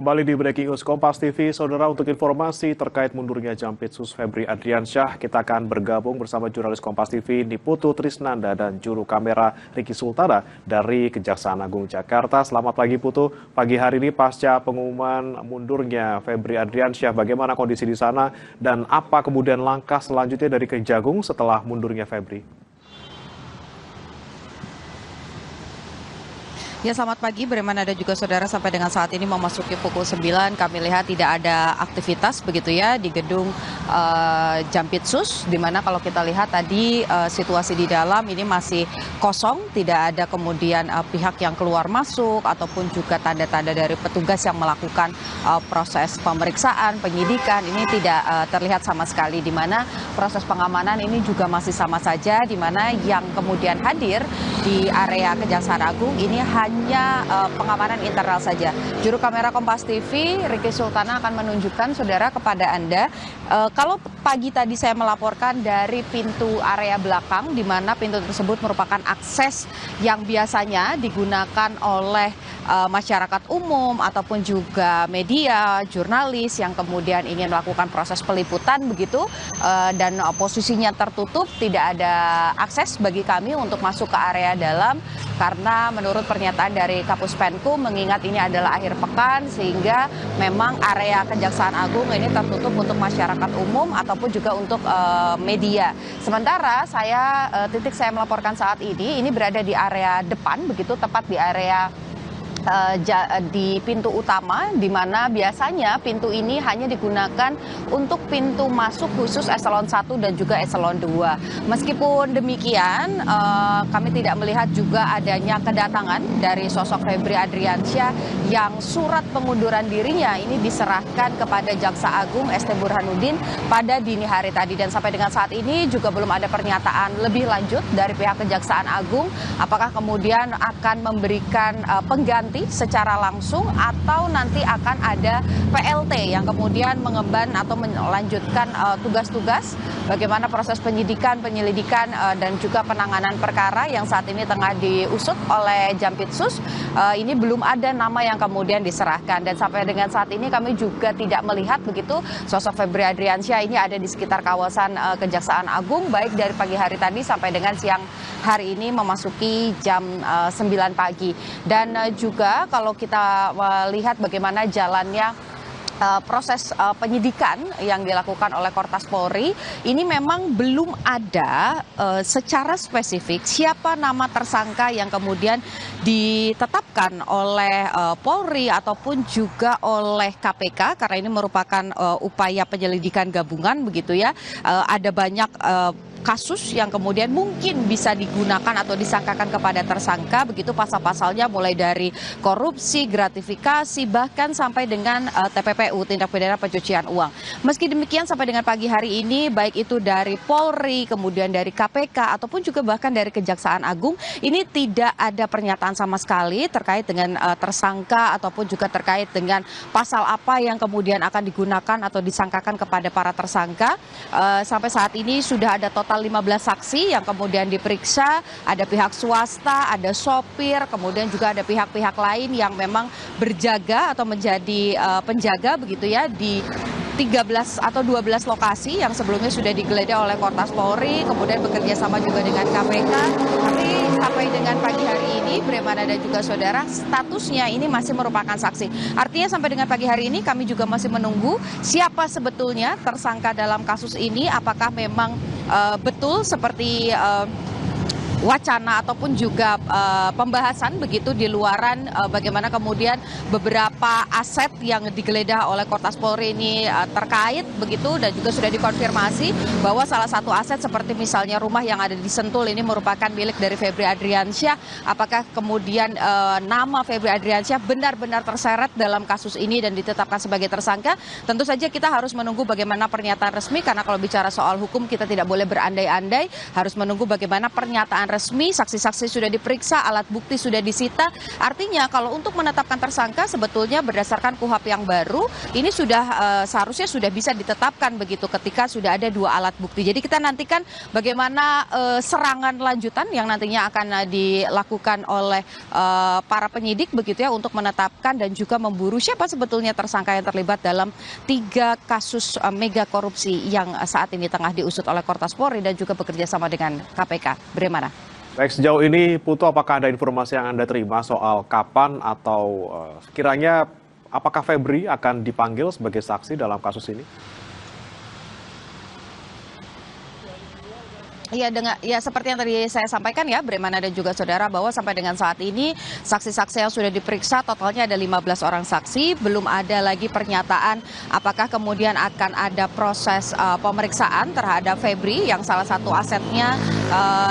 Kembali di Breaking News Kompas TV, saudara, untuk informasi terkait mundurnya Jampitsus Febri Adriansyah, kita akan bergabung bersama jurnalis Kompas TV Niputu Trisnanda dan juru kamera Riki Sultana dari Kejaksaan Agung Jakarta. Selamat pagi Putu, pagi hari ini pasca pengumuman mundurnya Febri Adriansyah, bagaimana kondisi di sana dan apa kemudian langkah selanjutnya dari Kejagung setelah mundurnya Febri? Ya, selamat pagi, Breman ada juga saudara. Sampai dengan saat ini memasuki pukul 9, kami lihat tidak ada aktivitas begitu ya di gedung Jampitsus, di mana kalau kita lihat tadi situasi di dalam ini masih kosong, tidak ada kemudian pihak yang keluar masuk ataupun juga tanda-tanda dari petugas yang melakukan proses pemeriksaan, penyidikan, ini tidak terlihat sama sekali, di mana proses pengamanan ini juga masih sama saja, di mana yang kemudian hadir di area Kejaksaan Agung ini hanya pengamanan internal saja. Juru kamera Kompas TV, Riki Sultana, akan menunjukkan saudara kepada Anda. Kalau pagi tadi saya melaporkan dari pintu area belakang, di mana pintu tersebut merupakan akses yang biasanya digunakan oleh masyarakat umum ataupun juga media, jurnalis yang kemudian ingin melakukan proses peliputan begitu, dan posisinya tertutup, tidak ada akses bagi kami untuk masuk ke area dalam karena menurut pernyataan dari Kapus Penkum, mengingat ini adalah akhir pekan sehingga memang area Kejaksaan Agung ini tertutup untuk masyarakat umum ataupun juga untuk media. Sementara titik saya melaporkan saat ini berada di area depan begitu, tepat di area di pintu utama, di mana biasanya pintu ini hanya digunakan untuk pintu masuk khusus eselon 1 dan juga eselon 2. Meskipun demikian, kami tidak melihat juga adanya kedatangan dari sosok Febri Adriansyah yang surat pengunduran dirinya ini diserahkan kepada Jaksa Agung ST Burhanuddin pada dini hari tadi. Dan sampai dengan saat ini juga belum ada pernyataan lebih lanjut dari pihak Kejaksaan Agung, apakah kemudian akan memberikan pengganti secara langsung atau nanti akan ada PLT yang kemudian mengemban atau melanjutkan tugas-tugas bagaimana proses penyidikan, penyelidikan dan juga penanganan perkara yang saat ini tengah diusut oleh Jampitsus. Ini belum ada nama yang kemudian diserahkan, dan sampai dengan saat ini kami juga tidak melihat begitu sosok Febri Adriansyah ini ada di sekitar kawasan Kejaksaan Agung, baik dari pagi hari tadi sampai dengan siang hari ini memasuki jam 9 pagi. Dan juga kalau kita lihat bagaimana jalannya proses penyidikan yang dilakukan oleh Kortas Polri, ini memang belum ada secara spesifik siapa nama tersangka yang kemudian ditetapkan oleh Polri ataupun juga oleh KPK, karena ini merupakan upaya penyelidikan gabungan begitu ya. Ada banyak kasus yang kemudian mungkin bisa digunakan atau disangkakan kepada tersangka begitu, pasal-pasalnya mulai dari korupsi, gratifikasi, bahkan sampai dengan TPPU, tindak pidana pencucian uang. Meski demikian sampai dengan pagi hari ini baik itu dari Polri, kemudian dari KPK ataupun juga bahkan dari Kejaksaan Agung, ini tidak ada pernyataan sama sekali terkait dengan tersangka ataupun juga terkait dengan pasal apa yang kemudian akan digunakan atau disangkakan kepada para tersangka. Sampai saat ini sudah ada total 15 saksi yang kemudian diperiksa, ada pihak swasta, ada sopir, kemudian juga ada pihak-pihak lain yang memang berjaga atau menjadi penjaga begitu ya di 13 atau 12 lokasi yang sebelumnya sudah digeledah oleh Kortas Polri, kemudian bekerja sama juga dengan KPK. Tapi sampai dengan pagi hari ini, Bremana dan juga saudara, statusnya ini masih merupakan saksi. Artinya sampai dengan pagi hari ini kami juga masih menunggu siapa sebetulnya tersangka dalam kasus ini, apakah memang betul seperti wacana ataupun juga pembahasan begitu di luaran bagaimana kemudian beberapa aset yang digeledah oleh Kortas Polri ini terkait begitu, dan juga sudah dikonfirmasi bahwa salah satu aset seperti misalnya rumah yang ada di Sentul ini merupakan milik dari Febri Adriansyah. Apakah kemudian nama Febri Adriansyah benar-benar terseret dalam kasus ini dan ditetapkan sebagai tersangka? Tentu saja kita harus menunggu bagaimana pernyataan resmi, karena kalau bicara soal hukum kita tidak boleh berandai-andai, harus menunggu bagaimana pernyataan resmi, saksi-saksi sudah diperiksa, alat bukti sudah disita. Artinya kalau untuk menetapkan tersangka sebetulnya berdasarkan KUHP yang baru, ini sudah seharusnya sudah bisa ditetapkan begitu ketika sudah ada 2 alat bukti. Jadi kita nantikan bagaimana serangan lanjutan yang nantinya akan dilakukan oleh para penyidik begitu ya untuk menetapkan dan juga memburu siapa sebetulnya tersangka yang terlibat dalam 3 kasus mega korupsi yang saat ini tengah diusut oleh Kortas Polri dan juga bekerja sama dengan KPK. Bagaimana? Baik, sejauh ini Putu, apakah ada informasi yang Anda terima soal kapan atau sekiranya apakah Febri akan dipanggil sebagai saksi dalam kasus ini? Ya, seperti yang tadi saya sampaikan ya, Bremana dan juga saudara, bahwa sampai dengan saat ini saksi-saksi yang sudah diperiksa totalnya ada 15 orang saksi, belum ada lagi pernyataan apakah kemudian akan ada proses pemeriksaan terhadap Febri yang salah satu asetnya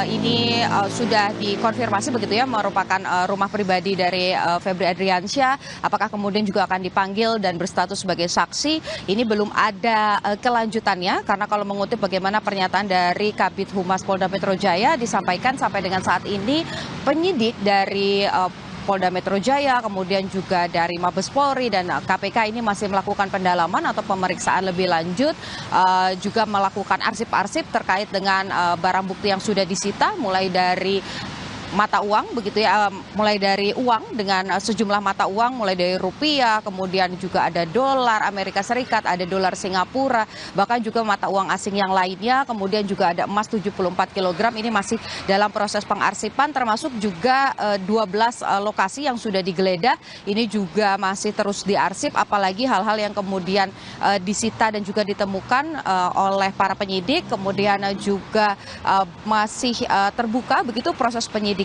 ini sudah dikonfirmasi begitu ya, merupakan rumah pribadi dari Febri Adriansyah. Apakah kemudian juga akan dipanggil dan berstatus sebagai saksi? Ini belum ada kelanjutannya, karena kalau mengutip bagaimana pernyataan dari Kabid Humas Polda Metro Jaya disampaikan sampai dengan saat ini penyidik dari Polda Metro Jaya, kemudian juga dari Mabes Polri dan KPK ini masih melakukan pendalaman atau pemeriksaan lebih lanjut, juga melakukan arsip-arsip terkait dengan barang bukti yang sudah disita, mulai dari mata uang begitu ya, mulai dari uang dengan sejumlah mata uang, mulai dari rupiah, kemudian juga ada dolar Amerika Serikat, ada dolar Singapura, bahkan juga mata uang asing yang lainnya, kemudian juga ada emas 74 kg, ini masih dalam proses pengarsipan, termasuk juga 12 lokasi yang sudah digeledah, ini juga masih terus diarsip, apalagi hal-hal yang kemudian disita dan juga ditemukan oleh para penyidik, kemudian juga masih terbuka begitu proses penyidikannya,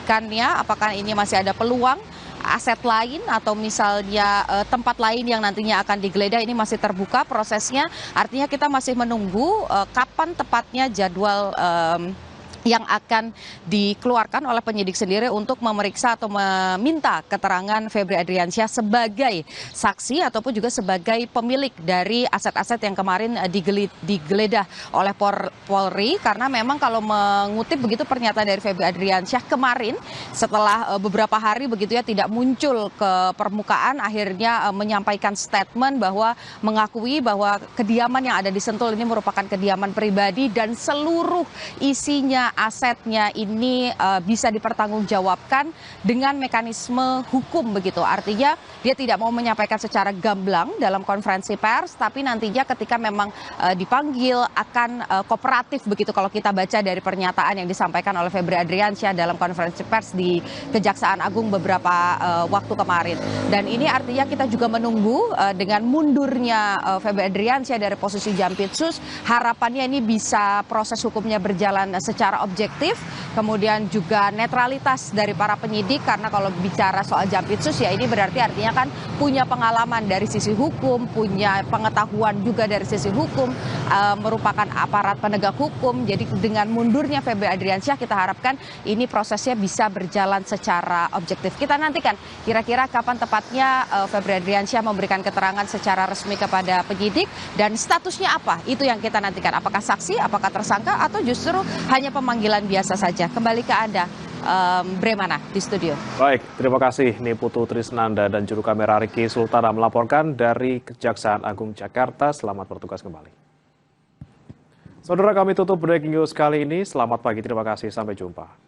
apakah ini masih ada peluang aset lain atau misalnya tempat lain yang nantinya akan digeledah, ini masih terbuka prosesnya. Artinya kita masih menunggu kapan tepatnya jadwal yang akan dikeluarkan oleh penyidik sendiri untuk memeriksa atau meminta keterangan Febri Adriansyah sebagai saksi ataupun juga sebagai pemilik dari aset-aset yang kemarin digeledah oleh Polri. Karena memang kalau mengutip begitu pernyataan dari Febri Adriansyah kemarin setelah beberapa hari begitu ya tidak muncul ke permukaan, akhirnya menyampaikan statement bahwa mengakui bahwa kediaman yang ada di Sentul ini merupakan kediaman pribadi dan seluruh isinya asetnya ini bisa dipertanggungjawabkan dengan mekanisme hukum begitu. Artinya dia tidak mau menyampaikan secara gamblang dalam konferensi pers, tapi nantinya ketika memang dipanggil akan kooperatif begitu kalau kita baca dari pernyataan yang disampaikan oleh Febri Adriansyah dalam konferensi pers di Kejaksaan Agung beberapa waktu kemarin. Dan ini artinya kita juga menunggu dengan mundurnya Febri Adriansyah dari posisi Jampitsus, harapannya ini bisa proses hukumnya berjalan secara objektif, kemudian juga netralitas dari para penyidik, karena kalau bicara soal Jampitsus ya ini berarti artinya kan punya pengalaman dari sisi hukum, punya pengetahuan juga dari sisi hukum, merupakan aparat penegak hukum. Jadi dengan mundurnya Febri Adriansyah kita harapkan ini prosesnya bisa berjalan secara objektif. Kita nantikan kira-kira kapan tepatnya Febri Adriansyah memberikan keterangan secara resmi kepada penyidik dan statusnya apa, itu yang kita nantikan. Apakah saksi, apakah tersangka, atau justru hanya pemanggilan biasa saja. Kembali ke Anda, Bremana di studio. Baik, terima kasih Niputu Trisnanda dan juru kamera Riki Sultana melaporkan dari Kejaksaan Agung Jakarta. Selamat bertugas kembali. Saudara, kami tutup breaking news kali ini. Selamat pagi, terima kasih, sampai jumpa.